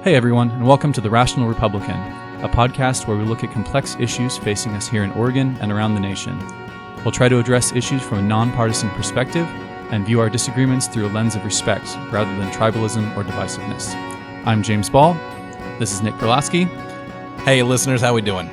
Hey everyone, and welcome to The Rational Republican, a podcast where we look at complex issues facing us here in Oregon and around the nation. We'll try to address issues from a nonpartisan perspective and view our disagreements through a lens of respect rather than tribalism or divisiveness. I'm James Ball. This is Nick Perlasky. Hey listeners, how we doing?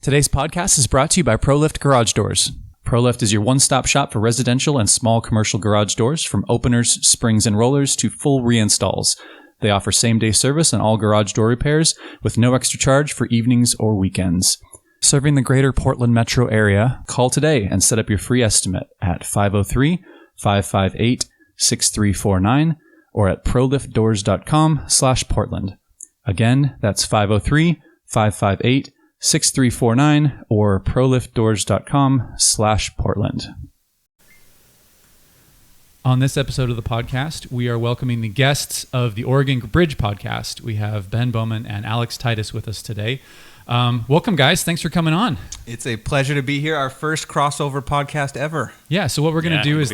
Today's podcast is brought to you by ProLift Garage Doors. ProLift is your one-stop shop for residential and small commercial garage doors, from openers, springs, and rollers to full reinstalls. They offer same-day service on all garage door repairs with no extra charge for evenings or weekends. Serving the greater Portland metro area, call today and set up your free estimate at 503-558-6349 or at proliftdoors.com/Portland. Again, that's 503-558-6349 or proliftdoors.com/Portland. On this episode of the podcast, we are welcoming the guests of the Oregon Bridge podcast. We have Ben Bowman and Alex Titus with us today. Welcome, guys. Thanks for coming on. It's a pleasure to be here. Our first crossover podcast ever. Yeah, so what we're going to do is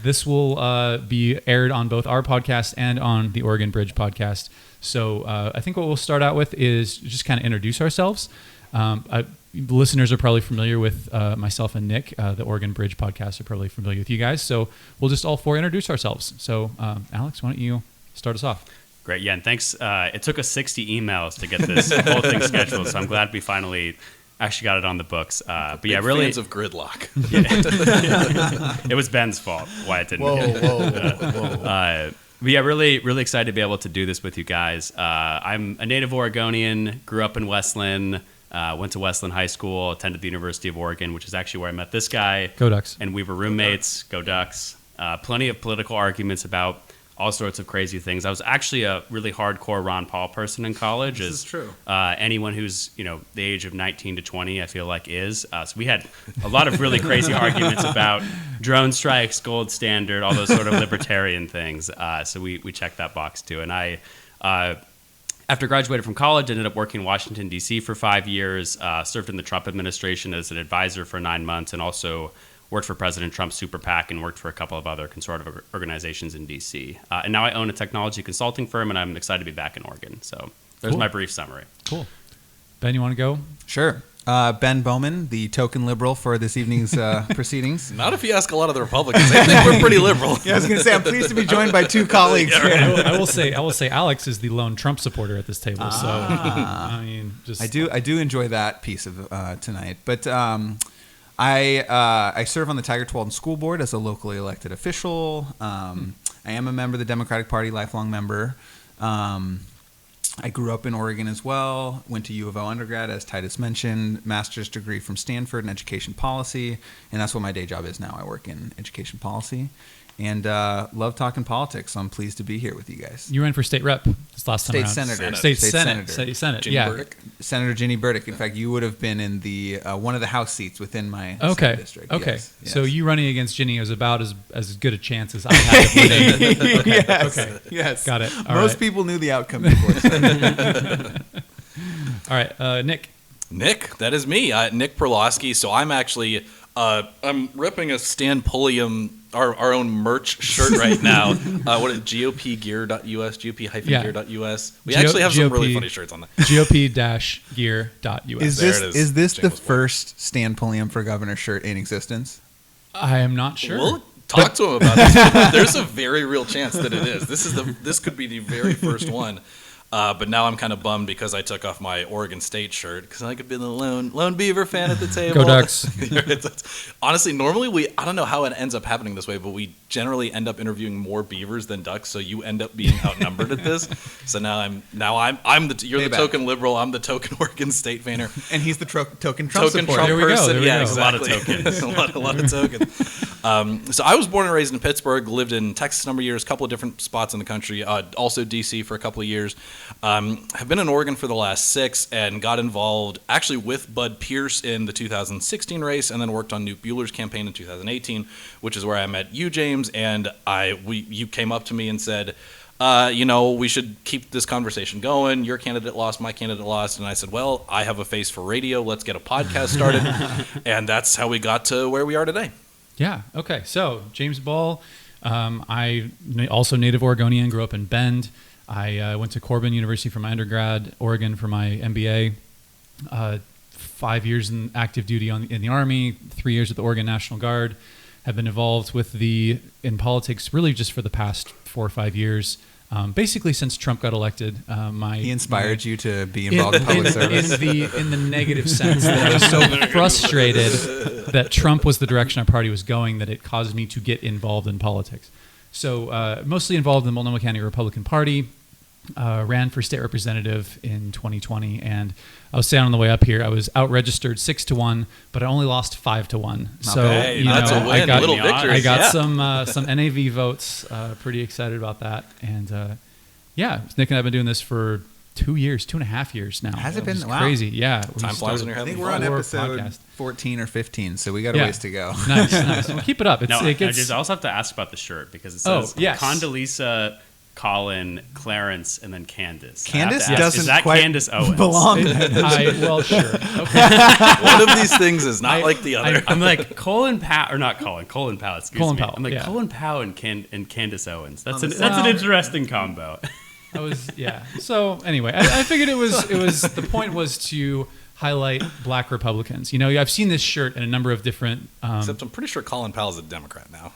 this will be aired on both our podcast and on the Oregon Bridge podcast. So I think what we'll start out with is just kind of introduce ourselves. The listeners are probably familiar with myself and Nick. The Oregon Bridge podcast are probably familiar with you guys. So we'll just all four introduce ourselves. So Alex, why don't you start us off? Great. Yeah, and thanks. It took us 60 emails to get this whole thing scheduled, so I'm glad we finally actually got it on the books. But yeah, really fans of gridlock. Yeah. It was Ben's fault why it didn't. Whoa. But yeah, really, really excited to be able to do this with you guys. I'm a native Oregonian, grew up in Westland, went to Westland High School, attended the University of Oregon, which is actually where I met this guy. Go Ducks. And we were roommates. Go Ducks. Plenty of political arguments about all sorts of crazy things. I was actually a really hardcore Ron Paul person in college. This is true. Anyone who's the age of 19 to 20, I feel like is. So we had a lot of really crazy arguments about drone strikes, gold standard, all those sort of libertarian things. So we checked that box too. And I, after graduated from college, ended up working in Washington, D.C. for 5 years, served in the Trump administration as an advisor for 9 months, and also worked for President Trump's super PAC and worked for a couple of other conservative organizations in D.C. And now I own a technology consulting firm, and I'm excited to be back in Oregon. So there's my brief summary. Cool. Ben, you want to go? Sure. Ben Bowman, the token liberal for this evening's proceedings. Not if you ask a lot of the Republicans. They think we're pretty liberal. Yeah, I was going to say, I'm pleased to be joined by two colleagues. Yeah, right. I will say Alex is the lone Trump supporter at this table. So I mean, I do enjoy that piece of tonight. But I serve on the Tigard Walden School Board as a locally elected official. I am a member of the Democratic Party, lifelong member. I grew up in Oregon as well, went to U of O undergrad, as Titus mentioned, master's degree from Stanford in education policy, and that's what my day job is now. I work in education policy, and love talking politics, so I'm pleased to be here with you guys. You ran for state rep this last time around. State Senate. Ginny Burdick. Senator Ginny Burdick. In fact, you would have been in the one of the House seats within my Senate district. Okay. Yes. So you running against Ginny was about as good a chance as I had of winning. Okay. Yes. Okay. Yes. Got it. Most people knew the outcome before. All right, Nick. Nick, that is me, Nick Perlasky. So I'm actually I'm ripping a Stan Pulliam, our own merch shirt right now. What is GOPgear.us, GOP-gear.us. We actually have some really funny shirts on that. GOP-gear.us. Is this the first Stan Pulliam for governor shirt in existence? I am not sure. We'll talk to him about this. There's a very real chance that it is. This could be the very first one. But now I'm kind of bummed because I took off my Oregon State shirt because I could be the lone Beaver fan at the table. Go Ducks. Honestly, normally I don't know how it ends up happening this way, but we generally end up interviewing more Beavers than Ducks, so you end up being outnumbered at this. So you're the token liberal, I'm the token Oregon State faner, and he's the token Trump supporter. There we person. Go. Yeah, Exactly. A lot of tokens. a lot of tokens. So I was born and raised in Pittsburgh, lived in Texas a number of years, a couple of different spots in the country, also D.C. for a couple of years. Have been in Oregon for the last 6 and got involved actually with Bud Pierce in the 2016 race, and then worked on Newt Bueller's campaign in 2018, which is where I met you, James, and you came up to me and said, we should keep this conversation going. Your candidate lost, my candidate lost. And I said, well, I have a face for radio. Let's get a podcast started. And that's how we got to where we are today. Yeah. Okay. So James Ball, I also native Oregonian, grew up in Bend. I went to Corban University for my undergrad, Oregon for my MBA. 5 years in active duty in the Army, 3 years at the Oregon National Guard. Have been involved in politics really just for the past 4 or 5 years. Basically, since Trump got elected, he inspired you to be involved in public service. In the negative sense that I was so frustrated that Trump was the direction our party was going that it caused me to get involved in politics. So mostly involved in the Multnomah County Republican Party. Ran for state representative in 2020, and I was saying on the way up here, I was out-registered 6-1, but I only lost 5-1. So that's a win. I got, Little victory. I got some NAV votes. Pretty excited about that, and Nick and I have been doing this for 2.5 years now. Has it been? Wow. Crazy. Yeah. Time flies when you're having fun. I think we're on episode 14 or 15, so we got a ways to go. Nice. Well, keep it up. I also have to ask about the shirt because it says Condoleezza, Colin, Clarence, and then Candace. Candace doesn't is that quite Candace Owens? belong. Well, sure. Okay. One of these things is not like the other. I'm like Colin Powell, or not Colin Powell. Excuse me. I'm like Colin Powell and Candace Owens. That's an interesting combo. So anyway, I figured it was the point was to highlight Black Republicans. I've seen this shirt in a number of different. Except I'm pretty sure Colin Powell's a Democrat now.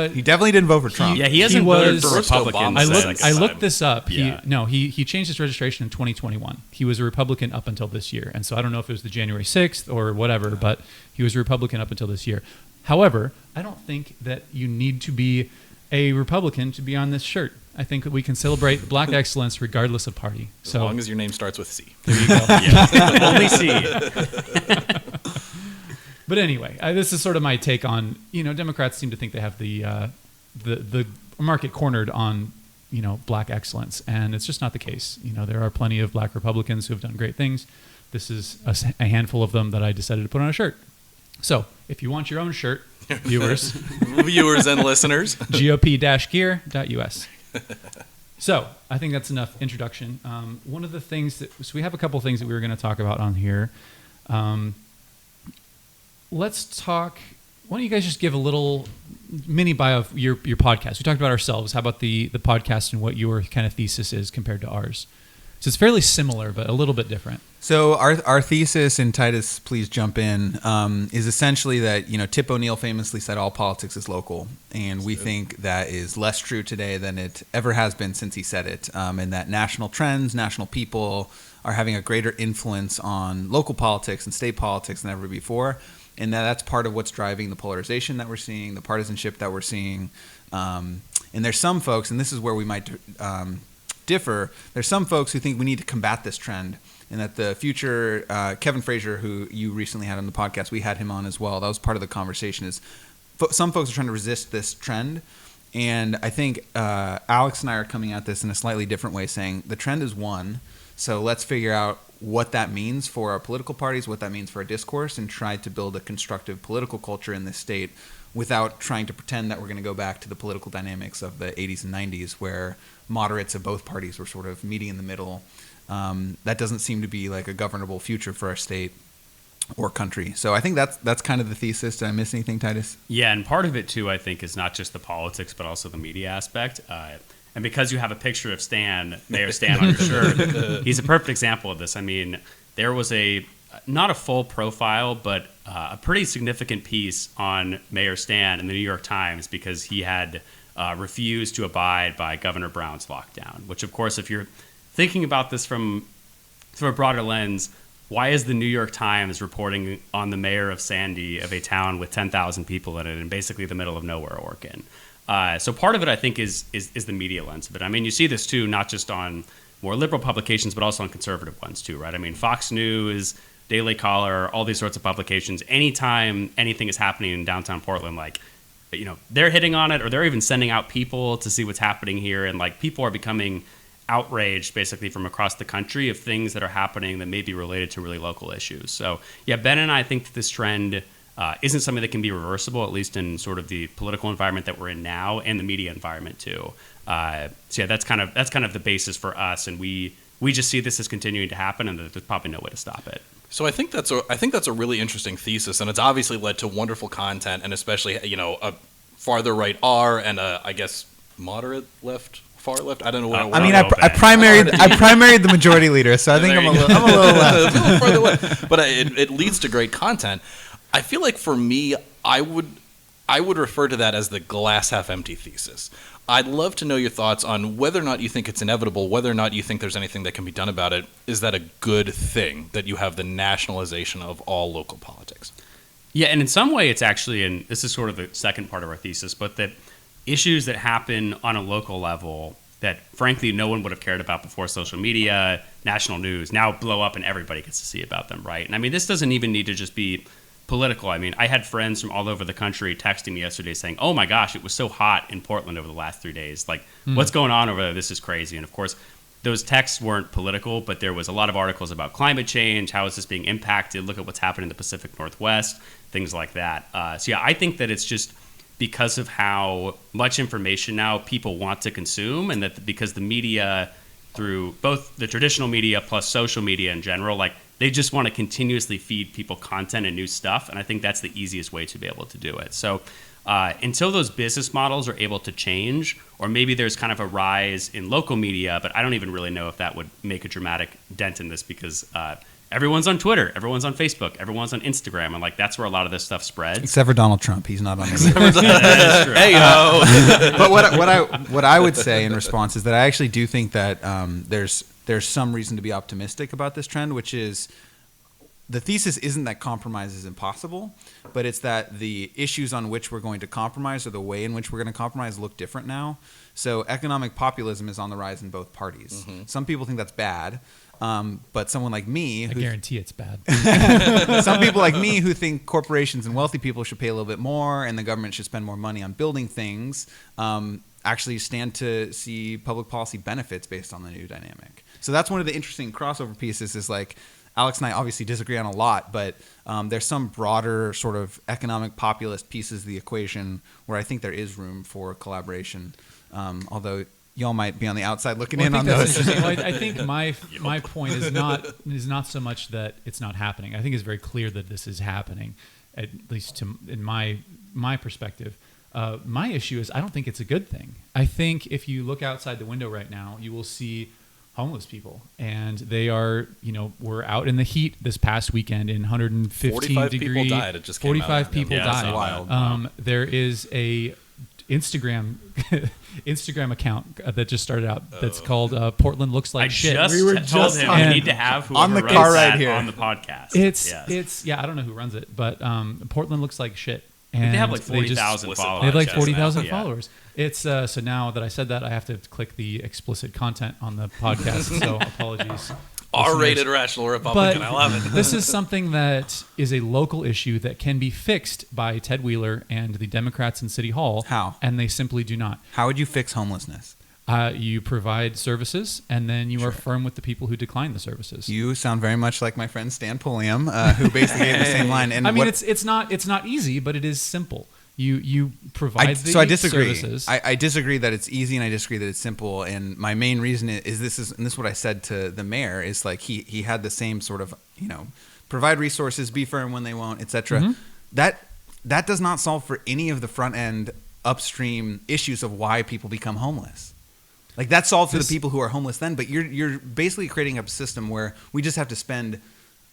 He definitely didn't vote for Trump. He hasn't voted for Republicans. I looked this up. He changed his registration in 2021. He was a Republican up until this year, and so I don't know if it was the January 6th or whatever, but he was a Republican up until this year. However, I don't think that you need to be a Republican to be on this shirt. I think that we can celebrate Black excellence regardless of party. As long as your name starts with C. There you go. Only C. But anyway, this is sort of my take on, Democrats seem to think they have the market cornered on, Black excellence. And it's just not the case. There are plenty of Black Republicans who have done great things. This is a handful of them that I decided to put on a shirt. So if you want your own shirt, viewers and listeners, GOP-gear.us. So I think that's enough introduction. One of the things so we have a couple things that we were going to talk about on here. Let's talk. Why don't you guys just give a little mini bio of your podcast? We talked about ourselves. How about the podcast and what your kind of thesis is compared to ours? So it's fairly similar, but a little bit different. So our thesis, and Titus, please jump in, is essentially that, Tip O'Neill famously said all politics is local. And we think that is less true today than it ever has been since he said it. And that national trends, national people are having a greater influence on local politics and state politics than ever before. And that's part of what's driving the polarization that we're seeing, the partisanship that we're seeing. And there's some folks, and this is where we might differ, there's some folks who think we need to combat this trend, and that the future, Kevin Frazier, who you recently had on the podcast, we had him on as well. That was part of the conversation, is some folks are trying to resist this trend. And I think Alex and I are coming at this in a slightly different way, saying the trend is one, so let's figure out what that means for our political parties, what that means for our discourse, and try to build a constructive political culture in this state without trying to pretend that we're going to go back to the political dynamics of the 80s and 90s where moderates of both parties were sort of meeting in the middle. That doesn't seem to be like a governable future for our state or country. So I think that's kind of the thesis. Did I miss anything, Titus? Yeah, and part of it too, I think, is not just the politics, but also the media aspect. And because you have a picture of Mayor Stan on your shirt, he's a perfect example of this. I mean, there was not a full profile, but a pretty significant piece on Mayor Stan in the New York Times because he had refused to abide by Governor Brown's lockdown, which, of course, if you're thinking about this from a broader lens, why is the New York Times reporting on the mayor of Sandy, of a town with 10,000 people in it, in basically the middle of nowhere, Oregon? So part of it, I think, is the media lens of it. I mean, you see this, too, not just on more liberal publications, but also on conservative ones, too, right? I mean, Fox News, Daily Caller, all these sorts of publications, anytime anything is happening in downtown Portland, like, they're hitting on it, or they're even sending out people to see what's happening here. And, like, people are becoming outraged, basically, from across the country of things that are happening that may be related to really local issues. So, yeah, Ben and I think that this trend isn't something that can be reversible, at least in sort of the political environment that we're in now and the media environment too. So yeah, that's kind of the basis for us, and we just see this as continuing to happen, and there's probably no way to stop it. So I think that's a really interesting thesis, and it's obviously led to wonderful content, and especially farther right are, and I guess moderate left, far left. I don't know what. I mean, I primaried the majority leader, so I think I'm a little left. A little further left. But it leads to great content. I feel like for me, I would refer to that as the glass half empty thesis. I'd love to know your thoughts on whether or not you think it's inevitable, whether or not you think there's anything that can be done about it. Is that a good thing that you have the nationalization of all local politics? Yeah, and in some way it's actually, and this is sort of the second part of our thesis, but that issues that happen on a local level that frankly no one would have cared about before social media, national news, now blow up and everybody gets to see about them, right? And I mean, this doesn't even need to just be political. I mean, I had friends from all over the country texting me yesterday saying, oh my gosh, it was so hot in Portland over the last 3 days. Like, what's going on over there? This is crazy. And of course, those texts weren't political, but there was a lot of articles about climate change. How is this being impacted? Look at what's happening in the Pacific Northwest, things like that. So yeah, I think that it's just because of how much information now people want to consume, and that because the media, through both the traditional media plus social media in general, like they just want to continuously feed people content and new stuff. And I think that's the easiest way to be able to do it. So until those business models are able to change, or maybe there's kind of a rise in local media, but I don't even really know if that would make a dramatic dent in this, because everyone's on Twitter, everyone's on Facebook, everyone's on Instagram, and like that's where a lot of this stuff spreads. Except for Donald Trump, he's not on That is true. Hey yo! But what I would say in response is that I actually do think that there's some reason to be optimistic about this trend, which is the thesis isn't that compromise is impossible, but it's that the issues on which we're going to compromise or the way in which we're going to compromise look different now. So economic populism is on the rise in both parties. Mm-hmm. Some people think that's bad, but someone like me... I guarantee it's bad. Some people like me who think corporations and wealthy people should pay a little bit more and the government should spend more money on building things actually stand to see public policy benefits based on the new dynamic. So that's one of the interesting crossover pieces is like, Alex and I obviously disagree on a lot, but there's some broader sort of economic populist pieces of the equation where I think there is room for collaboration, although y'all might be on the outside looking in on those. Well, I think my point is not so much that it's not happening. I think it's very clear that this is happening, at least in my perspective. My issue is I don't think it's a good thing. I think if you look outside the window right now, you will see homeless people, and they are, we're out in the heat this past weekend in 115 45 degree. people died. It just came 45 out. people died. Wild. There is a Instagram account that just started out that's called Portland Looks Like Shit. We were told him we need to have whoever on the runs car right that here on the podcast. It's I don't know who runs it, but Portland Looks Like Shit. And they have like 40,000 followers. They have like 40,000 followers. It's so now that I said that, I have to click the explicit content on the podcast. So apologies. R-rated rational Republican. I love it. This is something that is a local issue that can be fixed by Ted Wheeler and the Democrats in City Hall. How? And they simply do not. How would you fix homelessness? You provide services, and then you are firm with the people who decline the services. You sound very much like my friend Stan Pulliam, who basically gave the same line. And I mean, it's not easy, but it is simple. You provide so I disagree. Services. I disagree that it's easy, and I disagree that it's simple. And my main reason is this is what I said to the mayor is like he had the same sort of provide resources, be firm when they won't, etc. Mm-hmm. That does not solve for any of the front end upstream issues of why people become homeless. Like that's solved for the people who are homeless then, but you're basically creating a system where we just have to spend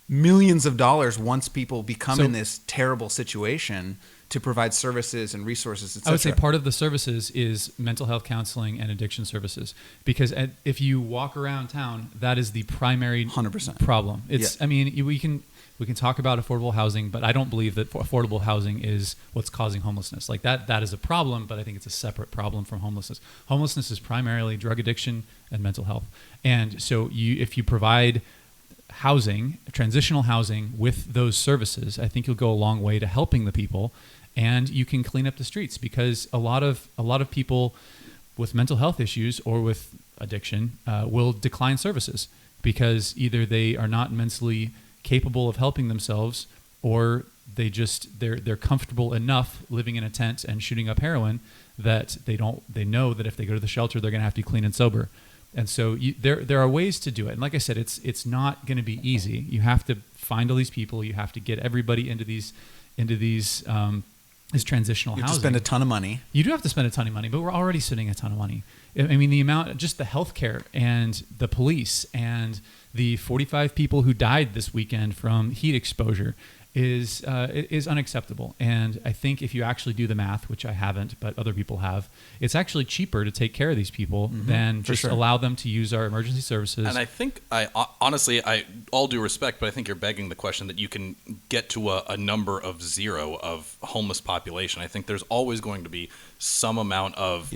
millions of dollars once people become in this terrible situation to provide services and resources, etc. I would say part of the services is mental health counseling and addiction services, because if you walk around town, that is the primary 100% problem. It's I mean, we can talk about affordable housing, but I don't believe that affordable housing is what's causing homelessness. Like that is a problem, but I think it's a separate problem from homelessness. Homelessness is primarily drug addiction and mental health. And so if you provide housing, transitional housing with those services, I think you'll go a long way to helping the people, and you can clean up the streets, because a lot of people with mental health issues or with addiction will decline services because either they are not mentally capable of helping themselves, or they're comfortable enough living in a tent and shooting up heroin that they know that if they go to the shelter they're going to have to be clean and sober. And so there are ways to do it. And like I said, it's not going to be easy. You have to find all these people. You have to get everybody into these is transitional You have housing. to spend a ton of money. You do have to spend a ton of money, but we're already spending a ton of money. I mean, the amount, just the healthcare and the police and the 45 people who died this weekend from heat exposure is unacceptable. And I think if you actually do the math, which I haven't, but other people have, it's actually cheaper to take care of these people than just allow them to use our emergency services. And I think, honestly, all due respect, but I think you're begging the question that you can get to a number of 0 of homeless population. I think there's always going to be some amount of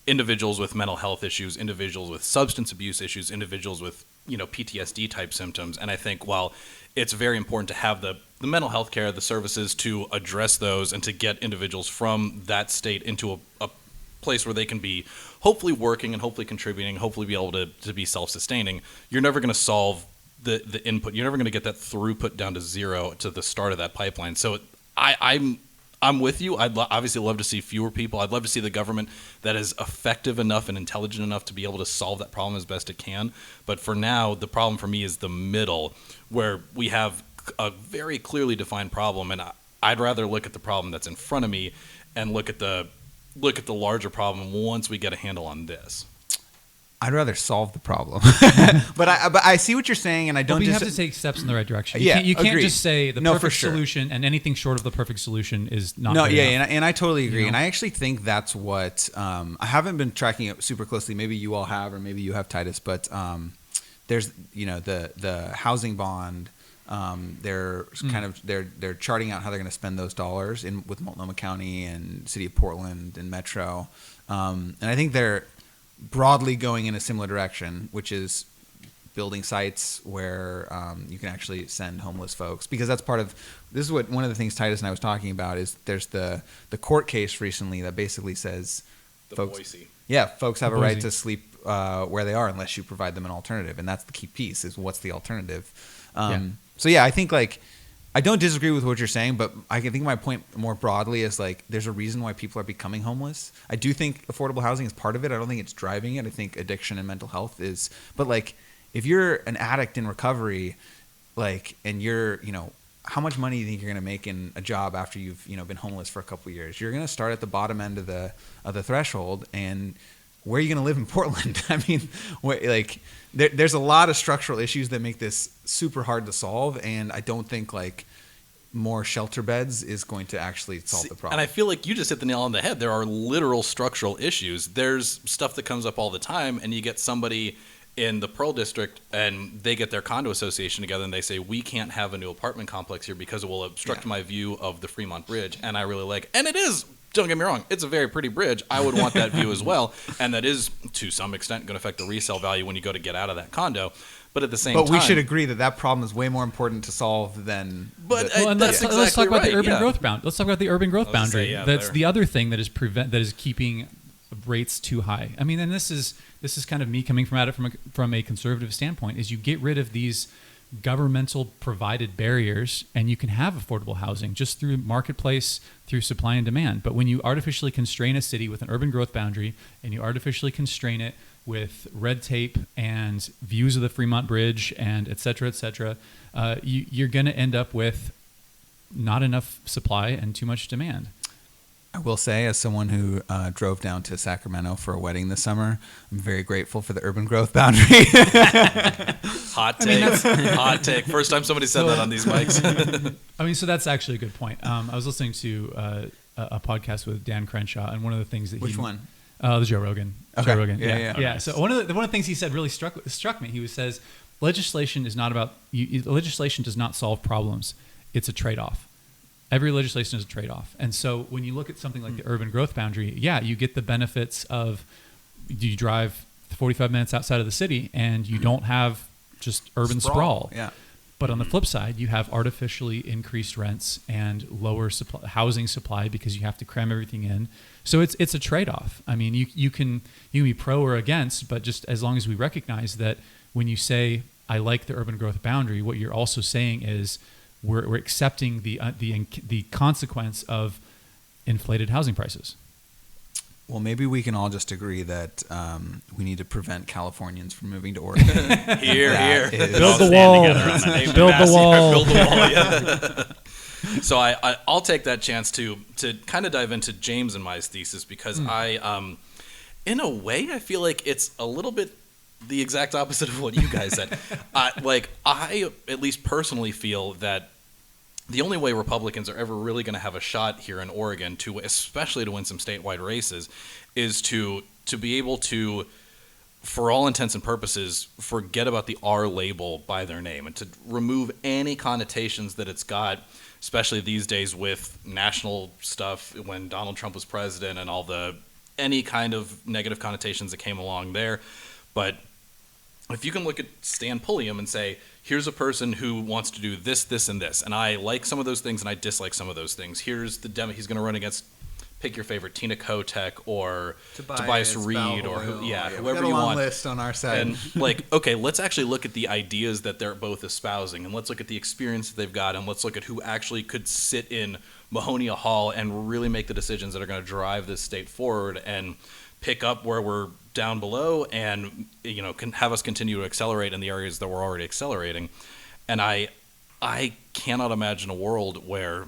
individuals with mental health issues, individuals with substance abuse issues, individuals with PTSD type symptoms. And I think while it's very important to have the mental health care, the services to address those and to get individuals from that state into a place where they can be hopefully working and hopefully contributing, hopefully be able to be self-sustaining, you're never going to solve the input. You're never going to get that throughput down to 0 to the start of that pipeline. So I'm with you. I'd obviously love to see fewer people. I'd love to see the government that is effective enough and intelligent enough to be able to solve that problem as best it can. But for now, the problem for me is the middle, where we have a very clearly defined problem, and I'd rather look at the problem that's in front of me and look at the larger problem once we get a handle on this. I'd rather solve the problem, but I see what you're saying, and I don't. But we have to take steps in the right direction. You can't agreed. just say the perfect solution, and anything short of the perfect solution is not. No, and I totally agree, and I actually think that's what I haven't been tracking it super closely. Maybe you all have, or maybe you have, Titus. But there's the housing bond. They're charting out how they're going to spend those dollars with Multnomah County and City of Portland and Metro, and I think they're broadly going in a similar direction, which is building sites where you can actually send homeless folks, because that's part of this is what one of the things Titus and I was talking about is there's the court case recently that basically says folks have a right to sleep where they are unless you provide them an alternative, and that's the key piece is what's the alternative. So I think I don't disagree with what you're saying, but I think my point more broadly is there's a reason why people are becoming homeless. I do think affordable housing is part of it. I don't think it's driving it. I think addiction and mental health is. But if you're an addict in recovery, and you're, how much money do you think you're going to make in a job after you've, been homeless for a couple of years? You're going to start at the bottom end of the threshold, and where are you going to live in Portland? I mean, there's a lot of structural issues that make this super hard to solve, and I don't think more shelter beds is going to actually solve the problem. And I feel like you just hit the nail on the head. There are literal structural issues. There's stuff that comes up all the time, and you get somebody in the Pearl District, and they get their condo association together, and they say, we can't have a new apartment complex here because it will obstruct my view of the Fremont Bridge. And I really like, and it is, don't get me wrong, it's a very pretty bridge. I would want that view as well. And that is, to some extent, going to affect the resale value when you go to get out of that condo. But at the same time... But we should agree that problem is way more important to solve than... Let's talk about the urban growth boundary. Let's talk about the urban growth boundary. That's the other thing that is keeping rates too high. I mean, and this is kind of me coming from a conservative standpoint, is you get rid of these governmental provided barriers and you can have affordable housing just through marketplace, through supply and demand. But when you artificially constrain a city with an urban growth boundary and you artificially constrain it with red tape and views of the Fremont Bridge and et cetera, you're going to end up with not enough supply and too much demand. I will say, as someone who drove down to Sacramento for a wedding this summer, I'm very grateful for the urban growth boundary. Hot take. Hot take. First time somebody said that on these mics. So that's actually a good point. I was listening to a podcast with Dan Crenshaw, and one of the things that Which one? The Joe Rogan. Okay. Joe Rogan. Yeah. Nice. So one of the things he said really struck me. He says, legislation is not about legislation does not solve problems. It's a trade-off. Every legislation is a trade-off. And so when you look at something like the urban growth boundary, you get the benefits of you drive 45 minutes outside of the city and you don't have just urban sprawl. Yeah. But on the flip side, you have artificially increased rents and lower housing supply because you have to cram everything in. So it's a trade-off. I mean, you can be pro or against, but just as long as we recognize that when you say, I like the urban growth boundary, what you're also saying is, we're accepting the consequence of inflated housing prices. Well, maybe we can all just agree that we need to prevent Californians from moving to Oregon. Here. Build the wall. Build the wall. Build the wall, yeah. So I'll take that chance to kind of dive into James and my thesis because in a way, I feel like it's a little bit the exact opposite of what you guys said. I at least personally feel that the only way Republicans are ever really going to have a shot here in Oregon, especially to win some statewide races, is to be able to, for all intents and purposes, forget about the R label by their name and to remove any connotations that it's got, especially these days with national stuff when Donald Trump was president and any kind of negative connotations that came along there. But if you can look at Stan Pulliam and say, here's a person who wants to do this, this, and this, and I like some of those things and I dislike some of those things. Here's the demo he's going to run against. Pick your favorite, Tina Kotek or Tobias Reed or whoever you want. We got a long list on our side. And okay, let's actually look at the ideas that they're both espousing, and let's look at the experience that they've got, and let's look at who actually could sit in Mahonia Hall and really make the decisions that are going to drive this state forward and pick up where we're down below and can have us continue to accelerate in the areas that we're already accelerating. And I cannot imagine a world where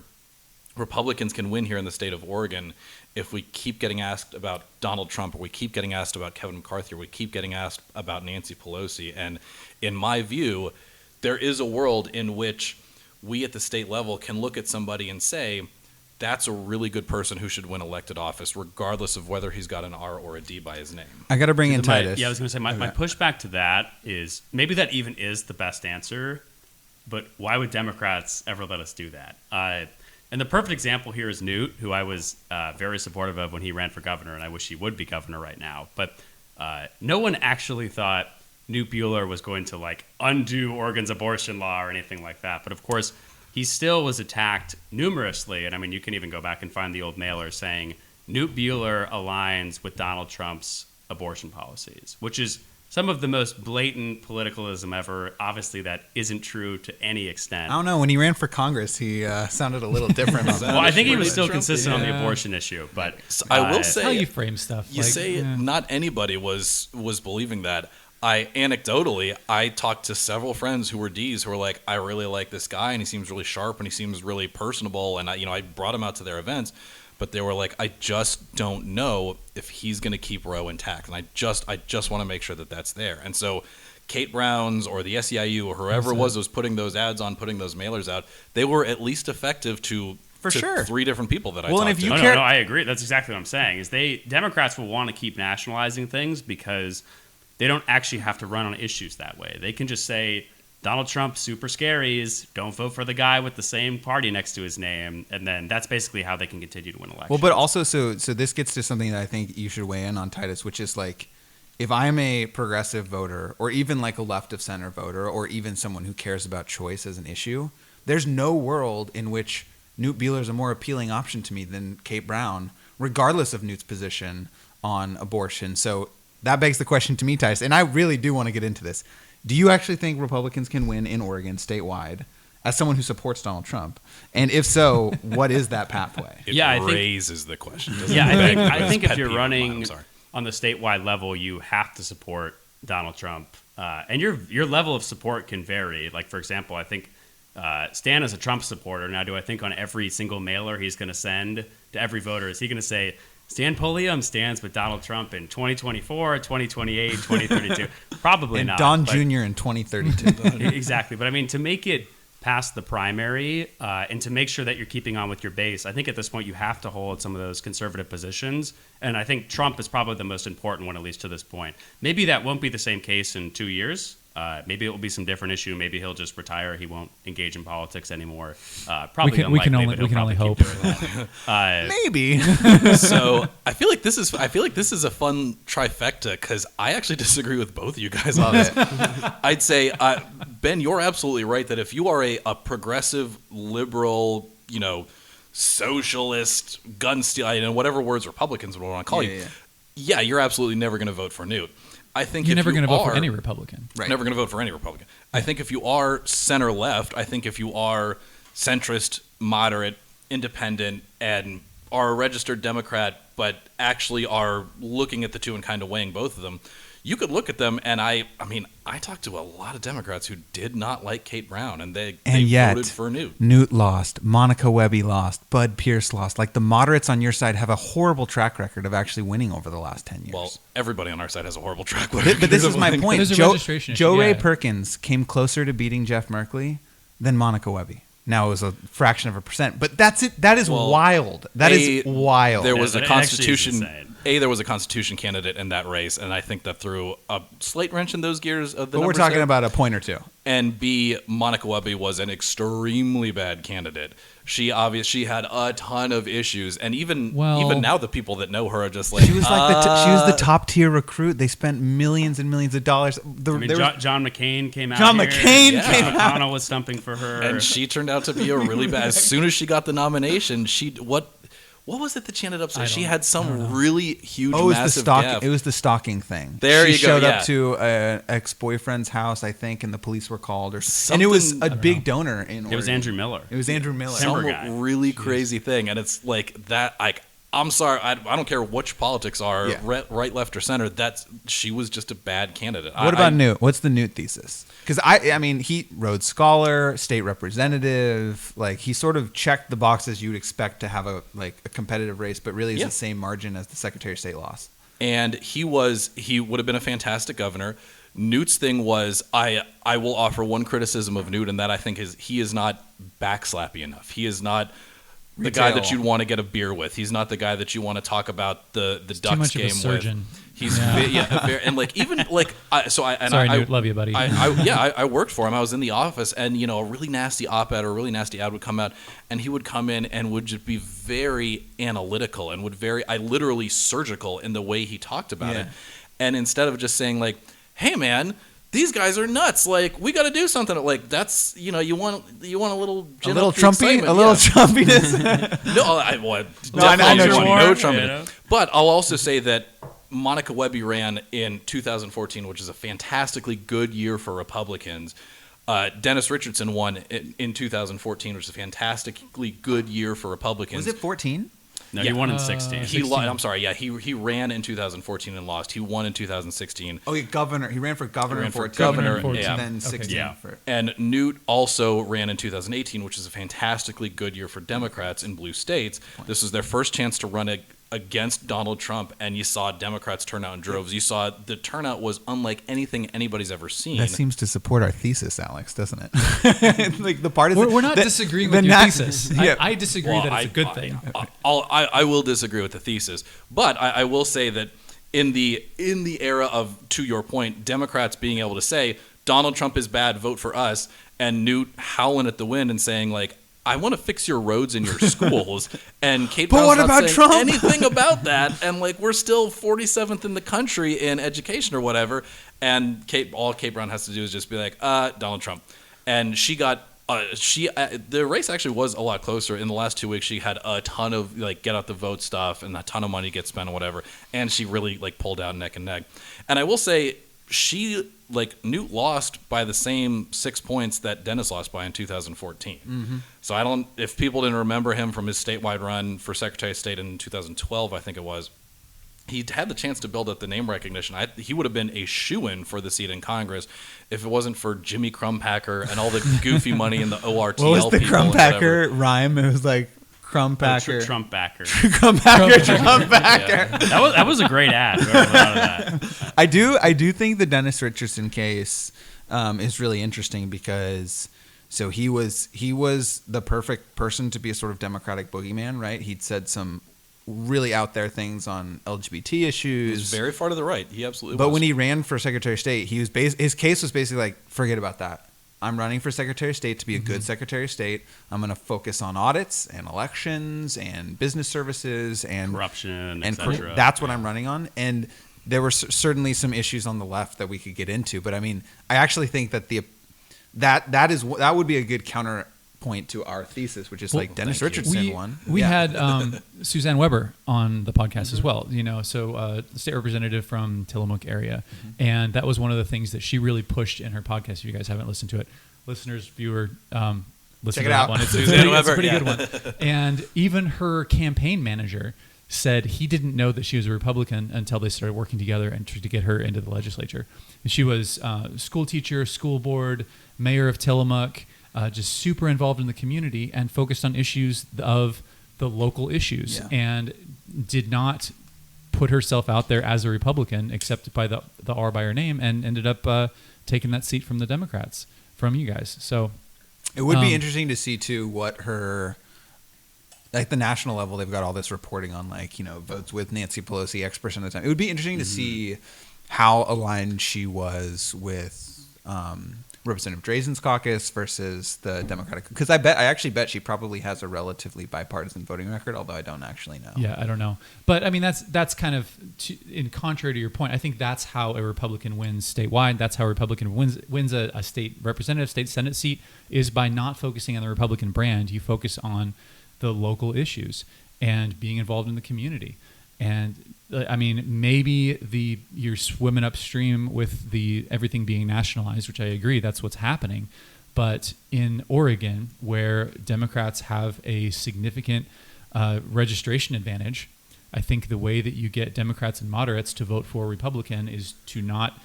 Republicans can win here in the state of Oregon if we keep getting asked about Donald Trump or we keep getting asked about Kevin McCarthy or we keep getting asked about Nancy Pelosi. And in my view, there is a world in which we at the state level can look at somebody and say, that's a really good person who should win elected office, regardless of whether he's got an R or a D by his name. I got to bring in Titus. I was going to say, my pushback to that is maybe that even is the best answer, but why would Democrats ever let us do that? And the perfect example here is Newt, who I was very supportive of when he ran for governor, and I wish he would be governor right now. But no one actually thought Newt Buehler was going to undo Oregon's abortion law or anything like that. But of course, he still was attacked numerously. And I mean, you can even go back and find the old mailer saying Newt Buehler aligns with Donald Trump's abortion policies, which is some of the most blatant politicalism ever. Obviously, that isn't true to any extent. I don't know. When he ran for Congress, he sounded a little different on that. Well, I think he was still consistent on the abortion issue. But I will say, how you frame stuff. Not anybody was believing that. Anecdotally, I talked to several friends who were Ds who were like, I really like this guy and he seems really sharp and he seems really personable. And I brought him out to their events. But they were like, I just don't know if he's going to keep Roe intact, and I just want to make sure that that's there. And so, Kate Brown's or the SEIU or whoever it was putting those ads on, putting those mailers out, they were at least effective to sure 3 different people that I talked to. If you no, I agree. That's exactly what I'm saying. Is Democrats will want to keep nationalizing things because they don't actually have to run on issues that way. They can just say, Donald Trump, super scaries, don't vote for the guy with the same party next to his name. And then that's basically how they can continue to win elections. Well, but also, so this gets to something that I think you should weigh in on, Titus, which is if I'm a progressive voter or even a left of center voter or even someone who cares about choice as an issue, there's no world in which Newt Buehler is a more appealing option to me than Kate Brown, regardless of Newt's position on abortion. So that begs the question to me, Titus, and I really do want to get into this. Do you actually think Republicans can win in Oregon statewide as someone who supports Donald Trump? And if so, what is that pathway? It raises the question. I think if you're running on the statewide level, you have to support Donald Trump. And your level of support can vary. For example, I think Stan is a Trump supporter. Now, do I think on every single mailer he's going to send to every voter, is he going to say, Stan Pulliam stands with Donald Trump in 2024, 2028, 2032. Probably and not. Don Jr. in 2032. Exactly. But I mean, to make it past the primary and to make sure that you're keeping on with your base, I think at this point you have to hold some of those conservative positions. And I think Trump is probably the most important one, at least to this point. Maybe that won't be the same case in 2 years. Maybe it will be some different issue. Maybe he'll just retire. He won't engage in politics anymore. Probably we can only hope. Maybe. So I feel like this is a fun trifecta because I actually disagree with both of you guys on this. I'd say Ben, you're absolutely right that if you are a progressive liberal, socialist, gun stealing, whatever words Republicans would want to call you, you're absolutely never going to vote for Newt. I think you're never going to vote for any Republican. Right. Never going to vote for any Republican. I think if you are center left, I think if you are centrist, moderate, independent, and are a registered Democrat, but actually are looking at the two and kind of weighing both of them, you could look at them, and I talked to a lot of Democrats who did not like Kate Brown, and they voted for Newt. Newt lost, Monica Webby lost, Bud Pierce lost. Like, the moderates on your side have a horrible track record of actually winning over the last 10 years. Well, everybody on our side has a horrible track record. But this is my point. There's a registration issue, Joe Ray yeah. Perkins came closer to beating Jeff Merkley than Monica Webby. Now, it was a fraction of a percent, but that's it. That is wild. That is wild. There was Yeah, a it actually is Constitution. insane. There was a Constitution candidate in that race, and I think that threw a slight wrench in those gears of the. But we're numbers talking there. about a point or two. And B, Monica Webby was an extremely bad candidate. She had a ton of issues, and even now, the people that know her are just like She was like she was the top tier recruit. They spent millions and millions of dollars. John McCain came out. John here. McCain came out. McConnell was stumping for her, and she turned out to be a really bad. As soon as she got the nomination, what was it that she ended up saying? She had some really huge, massive gaffe. It was the stalking thing. There she you go. showed Yeah. up to an ex-boyfriend's house, I think, and the police were called. And it was a big donor in Oregon. it was Andrew Miller. It was Andrew Miller. Timber Some guy. really crazy thing, and it's like that. I'm sorry, I don't care which politics are right, left, or center. She was just a bad candidate. What about Newt? What's the Newt thesis? Because I mean, he Rhodes Scholar, state representative. Like, he sort of checked the boxes you'd expect to have a competitive race, but really is the same margin as the Secretary of State loss. And he would have been a fantastic governor. Newt's thing was, I will offer one criticism of Newt, and that I think is he is not backslappy enough. He is not the guy that you'd want to get a beer with. He's not the guy that you want to talk about the Ducks game with. He's and Newt, love you, buddy. I worked for him. I was in the office, and a really nasty op-ed or a really nasty ad would come out, and he would come in and would just be very analytical and literally surgical in the way he talked about it. And instead of just saying like, "Hey man, these guys are nuts. Like, we got to do something." Like, that's you want a little Trumpy, a little Trumpiness. No Trumpiness. But I'll also say that Monica Webby ran in 2014, which is a fantastically good year for Republicans. Dennis Richardson won in 2014, which is a fantastically good year for Republicans. Was it 14? No, he won in 16. I'm sorry. Yeah, he ran in 2014 and lost. He won in 2016. Oh, governor. He ran for governor in 14. Governor, yeah. And then 16. Yeah. And Newt also ran in 2018, which is a fantastically good year for Democrats in blue states. This was their first chance to run against Donald Trump, and you saw Democrats turn out in droves. You saw the turnout was unlike anything anybody's ever seen. That seems to support our thesis, Alex, doesn't it? Like, the partisan. We're not disagreeing with your thesis. Yeah. I disagree that it's a good thing. I will disagree with the thesis, but I will say that in the era of, to your point, Democrats being able to say Donald Trump is bad, vote for us, and Newt howling at the wind and saying like, I want to fix your roads in your schools, and Kate Brown's not saying Trump? anything about that, and like, we're still 47th in the country in education or whatever, and all Kate Brown has to do is just be like, Donald Trump, and she got the race actually was a lot closer. In the last 2 weeks, she had a ton of like get out the vote stuff and a ton of money get spent or whatever, and she really like pulled out neck and neck. And I will say, Newt lost by the same 6 points that Dennis lost by in 2014. Mm-hmm. So if people didn't remember him from his statewide run for Secretary of State in 2012, I think it was, he had the chance to build up the name recognition. He would have been a shoo-in for the seat in Congress if it wasn't for Jimmy Crumpacker and all the goofy money in the ORTL. What was the Crumpacker rhyme? It was like Crumpacker. Trumpbacker. Trumpbacker. Yeah. That was a great ad. That. I do think the Dennis Richardson case is really interesting because he was the perfect person to be a sort of Democratic boogeyman, right? He'd said some really out there things on LGBT issues. He was very far to the right. He absolutely was. But when he ran for Secretary of State, his case was basically like, forget about that. I'm running for Secretary of State to be a good Secretary of State. I'm going to focus on audits and elections and business services and corruption, and etc. That's what I'm running on. And there were certainly some issues on the left that we could get into. But I mean, I actually think that that would be a good counterpoint to our thesis, which is like Dennis Richardson won. We had Suzanne Weber on the podcast as well. So state representative from Tillamook area, and that was one of the things that she really pushed in her podcast. If you guys haven't listened to it, listeners, viewer, listen Check to it that out. one. It's Suzanne a Weber, pretty yeah. good one. And even her campaign manager said he didn't know that she was a Republican until they started working together and to get her into the legislature. And she was school teacher, school board, mayor of Tillamook, just super involved in the community and focused on issues of the local issues, and did not put herself out there as a Republican, except by the R by her name, and ended up taking that seat from the Democrats, from you guys. So it would be interesting to see too what her, like the national level, they've got all this reporting on, like, you know, votes with Nancy Pelosi X percent of the time. It would be interesting to see how aligned she was with Representative Drazen's caucus versus the Democratic, because I actually bet she probably has a relatively bipartisan voting record, although I don't actually know. Yeah, I don't know, but I mean that's kind of in contrary to your point. I think that's how a Republican wins statewide. That's how a Republican wins a state representative, state Senate seat, is by not focusing on the Republican brand. You focus on the local issues and being involved in the community. And I mean, maybe you're swimming upstream with everything being nationalized, which I agree, that's what's happening. But in Oregon, where Democrats have a significant registration advantage, I think the way that you get Democrats and moderates to vote for a Republican is to not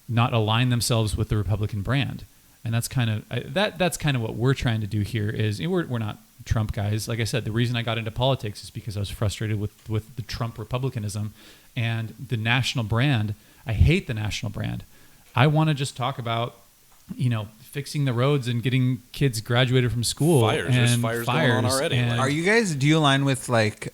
align themselves with the Republican brand. And that's kind of that's kind of what we're trying to do here. Is we're not Trump guys. Like I said, the reason I got into politics is because I was frustrated with the Trump republicanism and the national brand. I hate the national brand. I want to just talk about, you know, fixing the roads and getting kids graduated from school. There's fires going on already. Do you align with like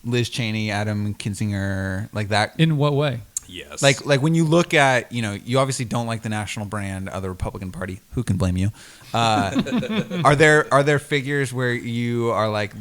Liz Cheney, Adam Kinzinger, like that? In what way? Yes. Like when you look at, you know, you obviously don't like the national brand of the Republican Party. Who can blame you? Are there figures where you are like,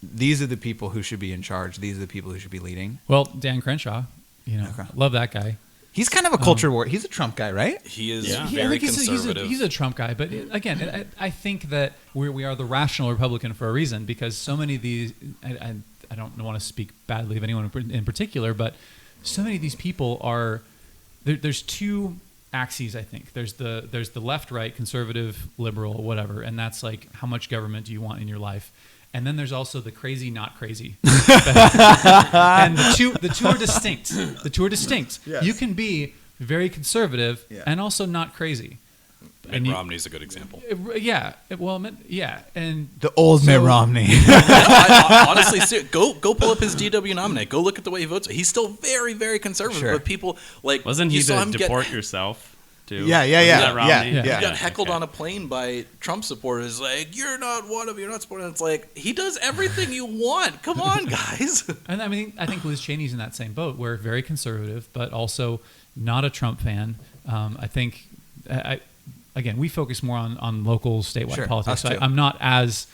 these are the people who should be in charge. These are the people who should be leading? Well, Dan Crenshaw, you know, love that guy. He's kind of a culture war. He's a Trump guy, right? He is I very think conservative. He's a Trump guy, but again, I think that we are the rational Republican for a reason, because so many of these, I don't want to speak badly of anyone in particular, but so many of these people are there's two axes. I think there's the left, right, conservative, liberal, whatever, and that's like, how much government do you want in your life? And then there's also the crazy, not crazy. And the two are distinct. The two are distinct. Yes. You can be very conservative and also not crazy. Mitt Romney's a good example. And The old Mitt Romney. Honestly, go pull up his DW nominate. Go look at the way he votes. He's still very, very conservative. Sure. But people like, wasn't he you saw the him deport yourself too? Yeah. He got heckled on a plane by Trump supporters. Like, you're not supporting. It's like, he does everything you want. Come on, guys. And I mean, I think Liz Cheney's in that same boat. We're very conservative, but also not a Trump fan. I think, again, we focus more on local, statewide politics. So I'm not as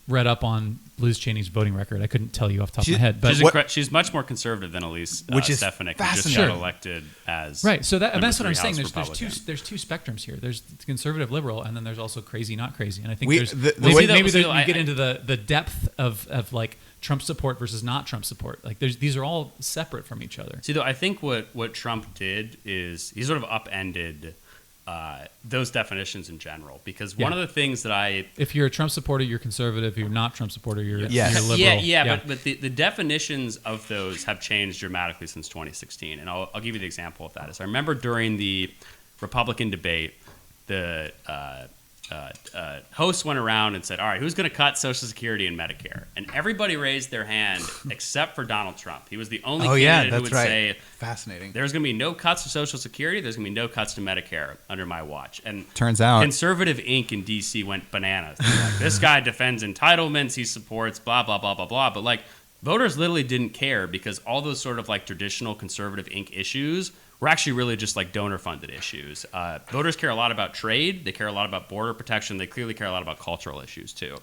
read up on Liz Cheney's voting record. I couldn't tell you off the top of my head. But she's much more conservative than Elise Stefanik, who just fascinating. got elected as right. So that's what I'm saying. House There's two spectrums here. There's conservative, liberal, and then there's also crazy, not crazy. And I think We- there's the- maybe the- you get into the depth of like Trump support versus not Trump support. Like these are all separate from each other. See, though, I think what Trump did is he sort of upended those definitions in general, because one of the things that if you're a Trump supporter, you're conservative. If you're not Trump supporter, you're liberal. But the definitions of those have changed dramatically since 2016, and I'll give you the example of that. Is I remember during the Republican debate, the host went around and said, all right, who's going to cut Social Security and Medicare? And everybody raised their hand except for Donald Trump. He was the only candidate who would say, fascinating. there's going to be no cuts to Social Security, there's going to be no cuts to Medicare under my watch. And turns out Conservative Inc. in D.C. went bananas. Like, this guy defends entitlements, he supports blah, blah, blah, blah, blah. But like, voters literally didn't care, because all those sort of like traditional Conservative Inc. issues were actually really just like donor-funded issues. Voters care a lot about trade. They care a lot about border protection. They clearly care a lot about cultural issues too,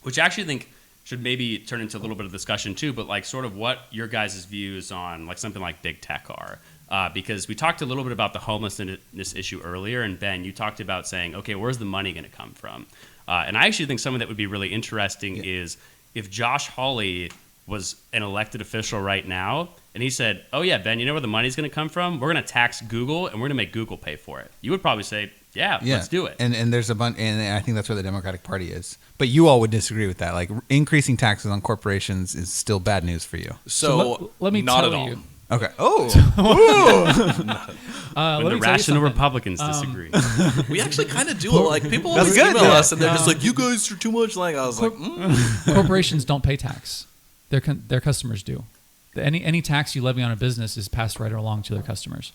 which I actually think should maybe turn into a little bit of discussion too, but like sort of what your guys' views on like something like big tech are. Because we talked a little bit about the homelessness issue earlier, and Ben, you talked about saying, okay, where's the money going to come from? And I actually think something that would be really interesting is if Josh Hawley was an elected official right now, and he said, oh yeah, Ben, you know where the money's going to come from? We're going to tax Google, and we're going to make Google pay for it. You would probably say, Yeah, let's do it. And there's a bunch, and I think that's where the Democratic Party is. But you all would disagree with that. Like increasing taxes on corporations is still bad news for you. So let me not tell at all. you. Okay. Oh. When the rational Republicans disagree. We actually kind of do. Like people always good, email though. us and they're just like, "You guys are too much." Like I was like, Corporations don't pay tax. Their customers do. Any tax you levy on a business is passed right along to their customers.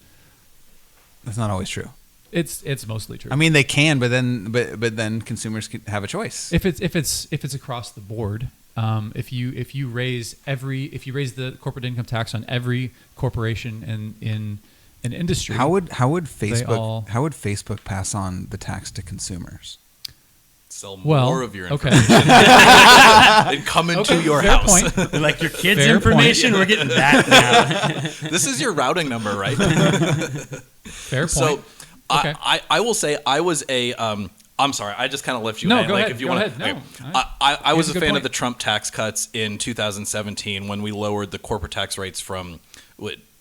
That's not always true. It's mostly true. I mean, they can, but then consumers can have a choice. If it's across the board, if you raise the corporate income tax on every corporation in an industry, how would Facebook pass on the tax to consumers? sell more of your okay. information and come into your fair house. Point. Like your kids' Fair information, point. we're getting that now. This is your routing number, right? Fair point. So okay. I will say I was a I'm sorry, I just kind of left you hanging. Go like ahead. if you Go want ahead. No. I was a good fan point. of the Trump tax cuts in 2017 when we lowered the corporate tax rates from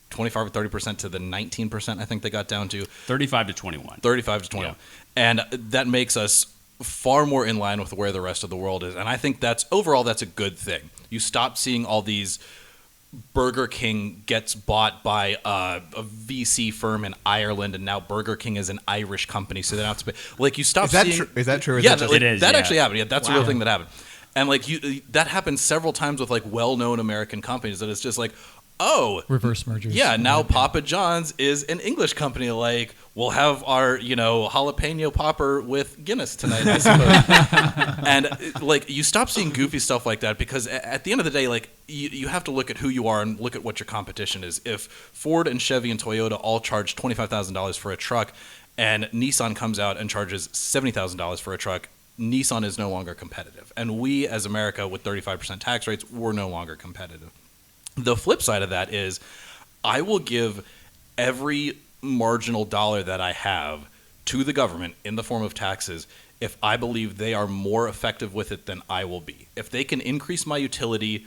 25 or 30% to the 19% I think they got down to 35 to 21. 35 to 21. Yeah. And that makes us far more in line with where the rest of the world is. And I think that's a good thing. You stop seeing all these Burger King gets bought by a VC firm in Ireland, and now Burger King is an Irish company, so they don't have to pay. Like you stop seeing. Is that true? Yeah, it is. That Yeah. actually happened. Yeah, that's a real thing that happened. And like that happens several times with like well-known American companies. That it's just like, oh, reverse mergers. Yeah, now Papa John's is an English company. Like we'll have our jalapeno popper with Guinness tonight, I suppose. And like you stop seeing goofy stuff like that because at the end of the day, like you have to look at who you are and look at what your competition is. If Ford and Chevy and Toyota all charge $25,000 for a truck, and Nissan comes out and charges $70,000 for a truck, Nissan is no longer competitive. And we, as America, with 35% tax rates, we're no longer competitive. The flip side of that is I will give every marginal dollar that I have to the government in the form of taxes if I believe they are more effective with it than I will be. If they can increase my utility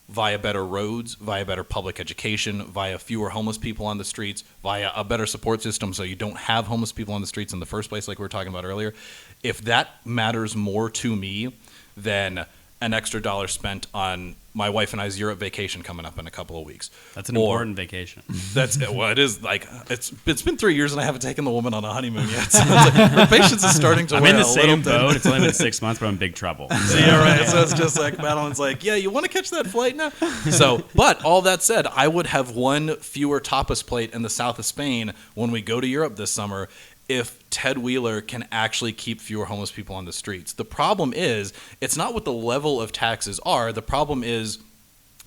via better roads, via better public education, via fewer homeless people on the streets, via a better support system so you don't have homeless people on the streets in the first place like we were talking about earlier, if that matters more to me than an extra dollar spent on my wife and I's Europe vacation coming up in a couple of weeks. That's an important vacation. It is. Like it's been 3 years and I haven't taken the woman on a honeymoon yet. So it's like, her patience is starting to I'm wear in the a little same thin. boat. It's only been 6 months, but I'm in big trouble. Yeah, right. So it's just like Madeline's like, yeah, you want to catch that flight now? So, but all that said, I would have one fewer tapas plate in the south of Spain when we go to Europe this summer if Ted Wheeler can actually keep fewer homeless people on the streets. The problem is, it's not what the level of taxes are. The problem is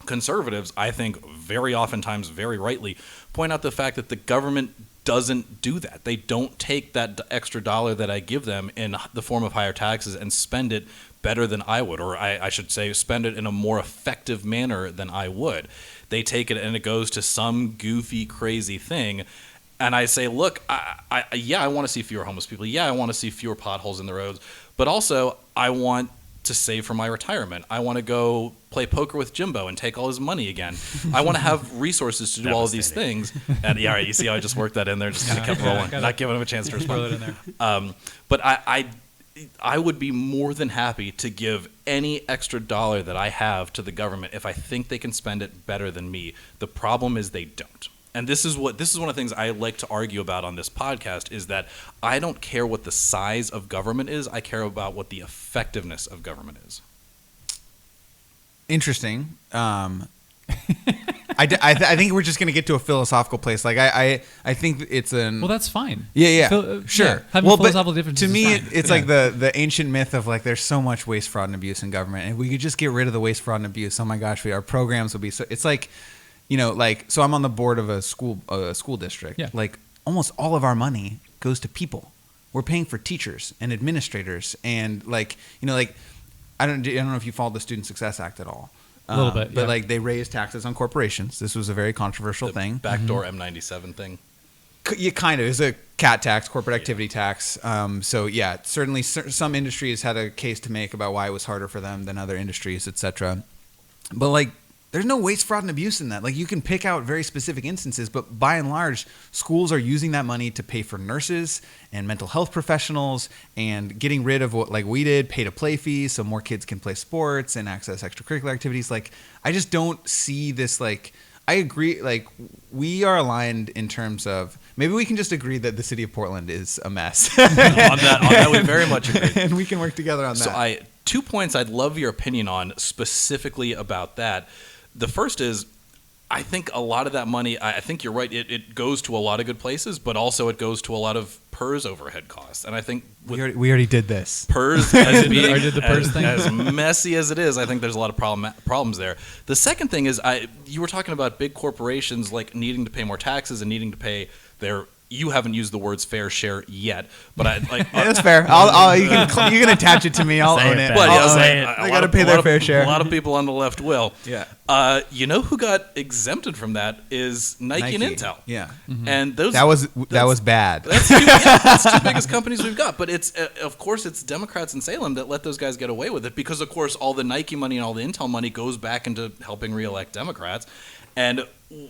conservatives, I think, very oftentimes, very rightly, point out the fact that the government doesn't do that. They don't take that extra dollar that I give them in the form of higher taxes and spend it better than I would, or I should say spend it in a more effective manner than I would. They take it and it goes to some goofy, crazy thing. And I say, look, I want to see fewer homeless people. Yeah, I want to see fewer potholes in the roads. But also, I want to save for my retirement. I want to go play poker with Jimbo and take all his money again. I want to have resources to do all of these things. And yeah, right, you see how I just worked that in there, just kind of kept rolling, not giving him a chance to respond. In there. But I would be more than happy to give any extra dollar that I have to the government if I think they can spend it better than me. The problem is they don't. And this is one of the things I like to argue about on this podcast is that I don't care what the size of government is. I care about what the effectiveness of government is. Interesting. I think we're just going to get to a philosophical place. Like I think it's an. Well, that's fine. Yeah. Sure. Yeah, having philosophical differences to me, is fine. it's like the ancient myth of like there's so much waste, fraud, and abuse in government, and if we could just get rid of the waste, fraud, and abuse. Oh my gosh, our programs would be so. It's like. So I'm on the board of a school district. Yeah. Like almost all of our money goes to people. We're paying for teachers and administrators and I don't know if you followed the Student Success Act at all. A little bit, but yeah. like they raised taxes on corporations. This was a very controversial thing. Backdoor M97 thing. Yeah, kind of. It's a CAT tax, corporate activity tax. So yeah, certainly some industries had a case to make about why it was harder for them than other industries, etc. But like there's no waste, fraud, and abuse in that. Like, you can pick out very specific instances, but by and large, schools are using that money to pay for nurses and mental health professionals and getting rid of what, like we did, pay-to-play fees so more kids can play sports and access extracurricular activities. Like, I just don't see this, like, I agree, like, we are aligned in terms of, maybe we can just agree that the city of Portland is a mess. on that, we very much agree. And we can work together on that. So 2 points I'd love your opinion on specifically about that. The first is, I think a lot of that money, I think you're right, it goes to a lot of good places, but also it goes to a lot of PERS overhead costs. And I think we already did this. PERS as being did the PERS thing? as messy as it is, I think there's a lot of problems there. The second thing is, you were talking about big corporations like needing to pay more taxes and needing to pay their. You haven't used the words fair share yet, but yeah, that's fair. You can attach it to me. I'll own it. But they got to pay their fair share. A lot of people on the left will. Yeah. You know who got exempted from that is Nike and Intel. Yeah. Mm-hmm. And that was bad. That's that's two biggest companies we've got. But it's of course it's Democrats in Salem that let those guys get away with it because of course all the Nike money and all the Intel money goes back into helping reelect Democrats. And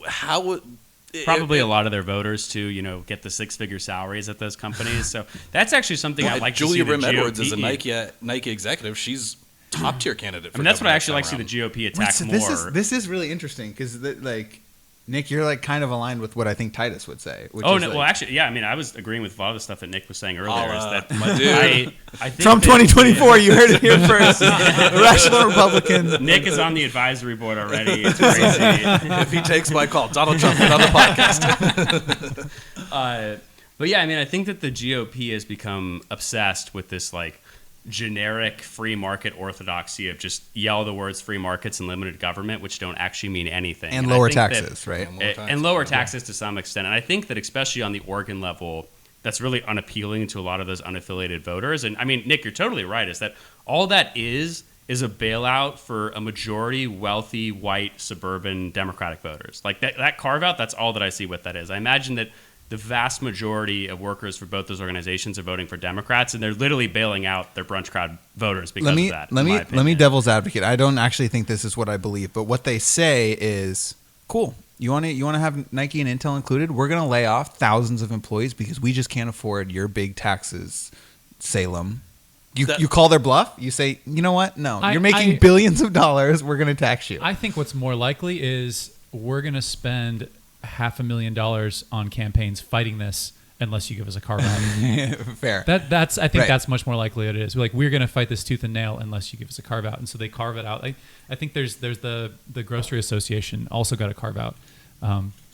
how probably a lot of their voters to get the 6-figure salaries at those companies. So that's actually something I'd like Julia to see. Brim Edwards is a Nike executive. She's top tier candidate. That's what I actually like to see the GOP attack more. This is really interesting because Nick, you're like kind of aligned with what I think Titus would say. Actually, yeah. I mean, I was agreeing with a lot of the stuff that Nick was saying earlier. My dude. I think Trump 2024, you heard it here first. Rational Republican. Nick is on the advisory board already. It's crazy. If he takes my call, Donald Trump on the podcast. But yeah, I mean, I think that the GOP has become obsessed with this generic free market orthodoxy of just yell the words free markets and limited government, which don't actually mean anything. And lower taxes, right? And lower taxes to some extent. And I think that especially on the Oregon level, that's really unappealing to a lot of those unaffiliated voters. And I mean, Nick, you're totally right, is that all that is a bailout for a majority wealthy, white, suburban Democratic voters. Like that carve-out, that's all that I see what that is. I imagine that the vast majority of workers for both those organizations are voting for Democrats, and they're literally bailing out their brunch crowd voters because of that. Let me devil's advocate. I don't actually think this is what I believe, but what they say is, cool. You want to have Nike and Intel included? We're going to lay off thousands of employees because we just can't afford your big taxes, Salem. You call their bluff? You say, you know what? No, you're making billions of dollars. We're going to tax you. I think what's more likely is we're going to spend $500,000 on campaigns fighting this unless you give us a carve out. Fair. I think that's much more likely it is. We're going to fight this tooth and nail unless you give us a carve out. And so they carve it out. I think there's the Grocery Association also got a carve out.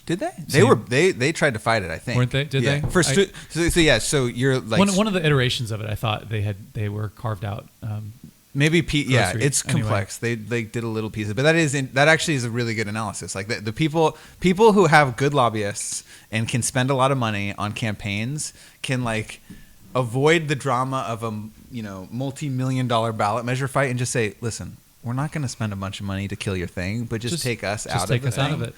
Did they? They tried to fight it, I think. Weren't they? Did they? So you're like one of the iterations of it. I thought they were carved out. Maybe it's complex. Anyway. They did a little piece of it, but that actually is a really good analysis. Like the people who have good lobbyists and can spend a lot of money on campaigns can avoid the drama of a multi-million-dollar ballot measure fight and just say, listen, we're not going to spend a bunch of money to kill your thing, but just take us out of it.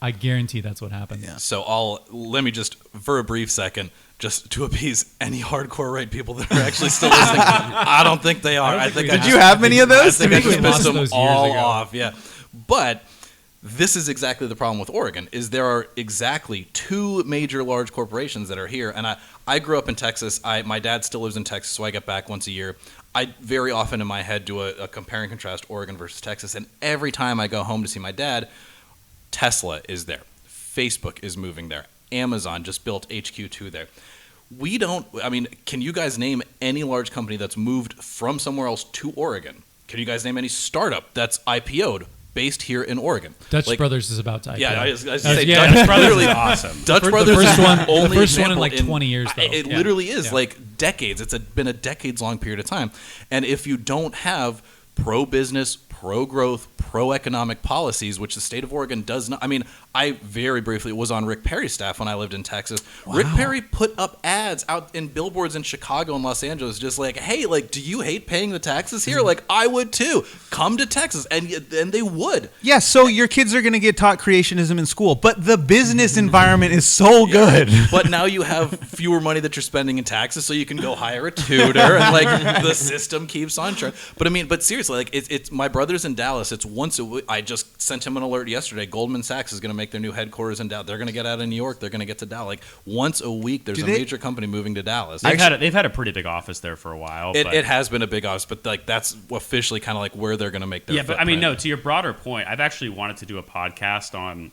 I guarantee that's what happened. Yeah. So let me just, for a brief second, just to appease any hardcore right people that are actually still listening. I don't think they are. Did you have many of those? I think I just pissed them all off. Yeah. But this is exactly the problem with Oregon, is there are exactly 2 major large corporations that are here. And I grew up in Texas. My dad still lives in Texas, so I get back once a year. I very often in my head do a compare and contrast Oregon versus Texas. And every time I go home to see my dad, Tesla is there. Facebook is moving there. Amazon just built HQ2 there. Can you guys name any large company that's moved from somewhere else to Oregon? Can you guys name any startup that's IPO'd based here in Oregon? Dutch Brothers is about to IPO. Yeah, I was say Dutch Brothers is awesome. Dutch Brothers is the first one in 20 years, though. It literally is decades. It's been a decades-long period of time. And if you don't have pro-business, pro-growth, pro-economic policies, which the state of Oregon does not. I mean, I very briefly was on Rick Perry's staff when I lived in Texas. Wow. Rick Perry put up ads out in billboards in Chicago and Los Angeles just hey, do you hate paying the taxes here? I would too. Come to Texas. And they would. Yeah, so your kids are going to get taught creationism in school, but the business environment is so good. But now you have fewer money that you're spending in taxes, so you can go hire a tutor, and the system keeps on track. But seriously, it's my brother's in Dallas. It's once a week. I just sent him an alert yesterday. Goldman Sachs is going to make their new headquarters in Dallas. They're going to get out of New York. They're going to get to Dallas. Like once a week, there's a major company moving to Dallas. They've had a pretty big office there for a while. It has been a big office, but like that's officially kind of like where they're going to make their footprint. But I mean, no. To your broader point, I've actually wanted to do a podcast on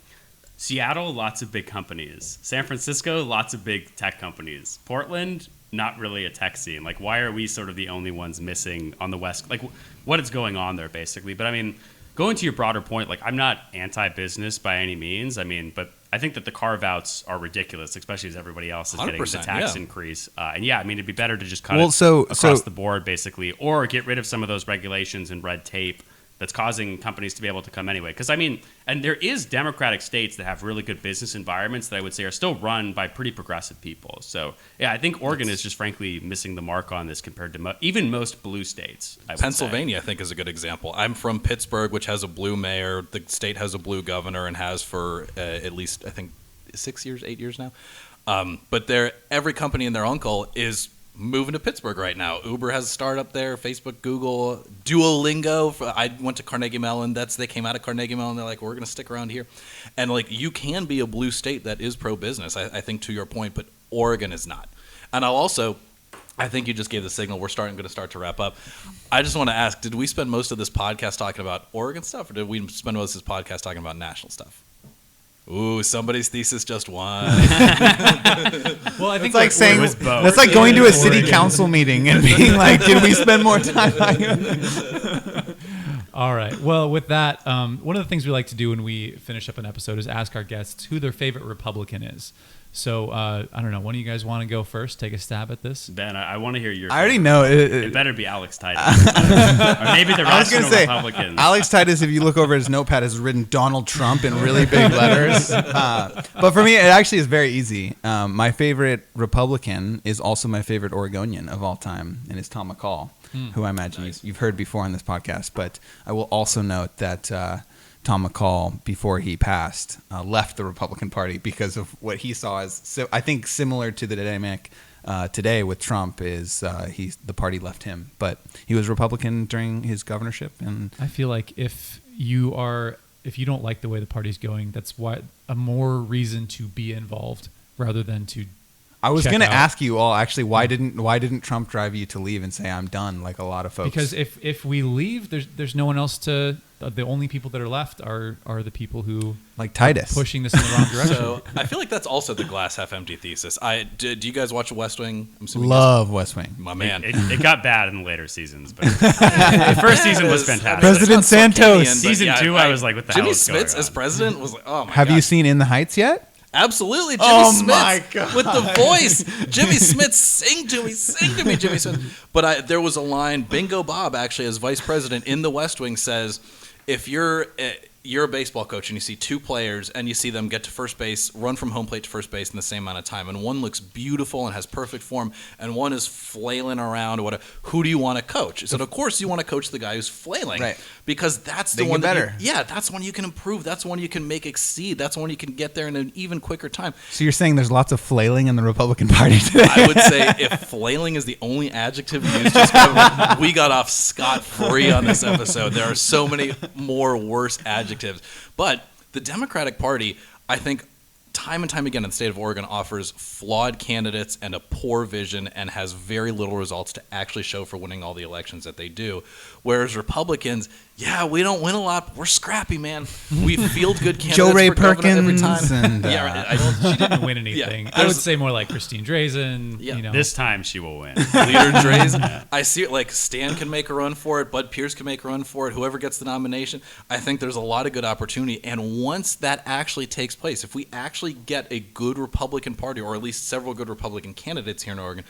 Seattle. Lots of big companies. San Francisco, lots of big tech companies. Portland, not really a tech scene. Like, why are we sort of the only ones missing on the West? Like, what is going on there, basically? But I mean, going to your broader point, like, I'm not anti-business by any means. I mean, but I think that the carve-outs are ridiculous, especially as everybody else is getting the tax increase. And I mean, it'd be better to just cut it across the board, basically, or get rid of some of those regulations and red tape that's causing companies to be able to come anyway. Because, I mean, and there is democratic states that have really good business environments that I would say are still run by pretty progressive people. So, yeah, I think Oregon is just frankly missing the mark on this compared to even most blue states. Pennsylvania, I think, is a good example. I'm from Pittsburgh, which has a blue mayor. The state has a blue governor and has for at least, I think, 8 years now. But every company and their uncle is moving to Pittsburgh right now. Uber has a startup there, Facebook, Google, Duolingo. I went to Carnegie Mellon. They came out of Carnegie Mellon. They're like, we're going to stick around here. And like, you can be a blue state that is pro-business, I think, to your point, but Oregon is not. And I think you just gave the signal. We're going to start to wrap up. I just want to ask, did we spend most of this podcast talking about Oregon stuff, or did we spend most of this podcast talking about national stuff? Ooh, somebody's thesis just won. Well, I think like saying that's like going to a city council meeting and being like, "Did we spend more time?" All right. Well, with that, one of the things we like to do when we finish up an episode is ask our guests who their favorite Republican is. So I don't know. One of you guys want to go first? Take a stab at this. Ben, I want to hear your. I already know. It better be Alex Titus, or maybe the rest of the Republicans. Alex Titus, if you look over his notepad, has written Donald Trump in really big letters. But for me, it actually is very easy. My nice Republican is also my favorite Oregonian of all time, and it's Tom McCall, who I imagine you've heard before on this podcast. But I will also note that. Tom McCall, before he passed, left the Republican Party because of what he saw as, so I think similar to the dynamic today with Trump is the party left him, but he was Republican during his governorship. And I feel like if you don't like the way the party's going, that's a more reason to be involved rather than to. I was going to ask you all actually, why didn't Trump drive you to leave and say I'm done like a lot of folks? Because if we leave, there's no one else to. The only people that are left are the people who like Titus pushing this in the wrong direction. So I feel like that's also the glass half empty thesis. Do you guys watch West Wing? Love West Wing. My man. It got bad in later seasons, but the first season was fantastic. President Santos. Season 2, I was like, what the hell is going on? Jimmy Smits as president was like, oh my god. Have you seen In the Heights yet? Absolutely, Jimmy Smits my God. with the voice. Jimmy Smits, sing to me, Jimmy Smits. But there was a line. Bingo Bob, actually, as vice president in the West Wing, says, if you're a baseball coach and you see two players and you see them get to first base, run from home plate to first base in the same amount of time, and one looks beautiful and has perfect form, and one is flailing around or whatever, who do you want to coach? He said, of course you want to coach the guy who's flailing, right? Because that's the one that's one you can improve. That's one you can make exceed. That's one you can get there in an even quicker time. So you're saying there's lots of flailing in the Republican Party today? I would say if flailing is the only adjective used, we got off scot-free on this episode. There are so many more worse adjectives. But the Democratic Party, I think, time and time again in the state of Oregon offers flawed candidates and a poor vision and has very little results to actually show for winning all the elections that they do. Whereas Republicans, we don't win a lot, but we're scrappy, man. We field good candidates Joe Ray for governor every Perkins time. She didn't win anything. I would say more like Christine Drazen. Yeah. This time she will win. Leader Drazen. I see it like Stan can make a run for it. Bud Pierce can make a run for it. Whoever gets the nomination. I think there's a lot of good opportunity. And once that actually takes place, if we actually get a good Republican Party, or at least several good Republican candidates here in Oregon,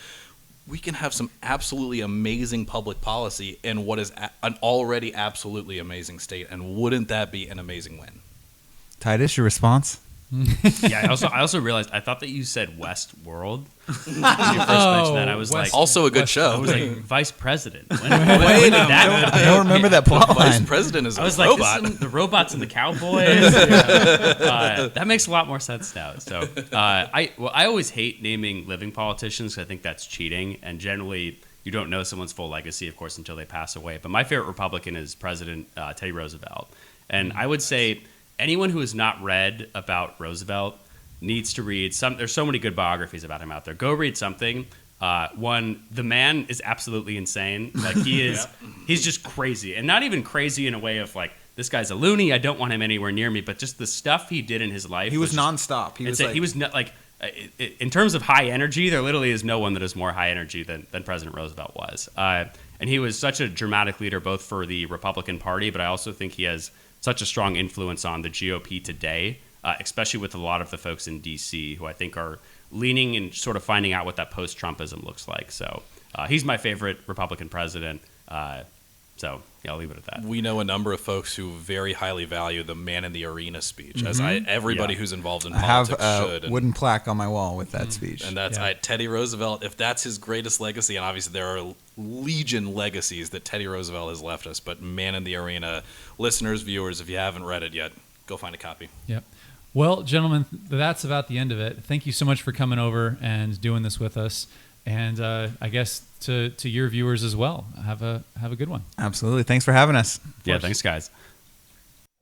we can have some absolutely amazing public policy in what is an already absolutely amazing state. And wouldn't that be an amazing win? Titus, your response? Yeah, I also realized I thought that you said Westworld. When you first mentioned that, I was like, also a good show. I was like, vice president. When Wait, I don't remember that plot line. Vice president is a robot. I was like, the robots and the cowboys. That makes a lot more sense now. So I always hate naming living politicians because I think that's cheating. And generally, you don't know someone's full legacy, of course, until they pass away. But my favorite Republican is President Teddy Roosevelt. And I would say anyone who has not read about Roosevelt needs to read some. There's so many good biographies about him out there. Go read something. One, the man is absolutely insane. Like he is, he's just crazy, and not even crazy in a way of like, this guy's a loony, I don't want him anywhere near me. But just the stuff he did in his life. He was nonstop. He was not like, in terms of high energy, there literally is no one that is more high energy than President Roosevelt was. And he was such a dramatic leader, both for the Republican Party, but I also think he has such a strong influence on the GOP today, especially with a lot of the folks in D.C. who I think are leaning and sort of finding out what that post-Trumpism looks like. So he's my favorite Republican president. So yeah, I'll leave it at that. We know a number of folks who very highly value the man in the arena speech, as everybody who's involved in politics I have should. a wooden plaque on my wall with that speech. And that's Teddy Roosevelt. If that's his greatest legacy, and obviously there are legion legacies that Teddy Roosevelt has left us, but man in the arena, listeners, viewers, if you haven't read it yet, go find a copy. Yep. Well, gentlemen, that's about the end of it. Thank you so much for coming over and doing this with us. And I guess to your viewers as well, have a good one. Absolutely. Thanks for having us. Yeah, thanks, guys.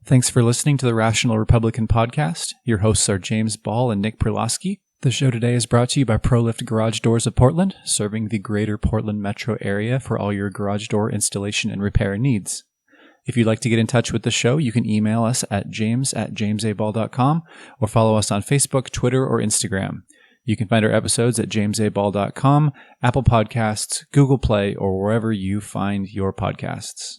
Thanks for listening to the Rational Republican podcast. Your hosts are James Ball and Nick Perlosky. The show today is brought to you by ProLift Garage Doors of Portland, serving the greater Portland metro area for all your garage door installation and repair needs. If you'd like to get in touch with the show, you can email us at james@jamesaball.com or follow us on Facebook, Twitter, or Instagram. You can find our episodes at jamesaball.com, Apple Podcasts, Google Play, or wherever you find your podcasts.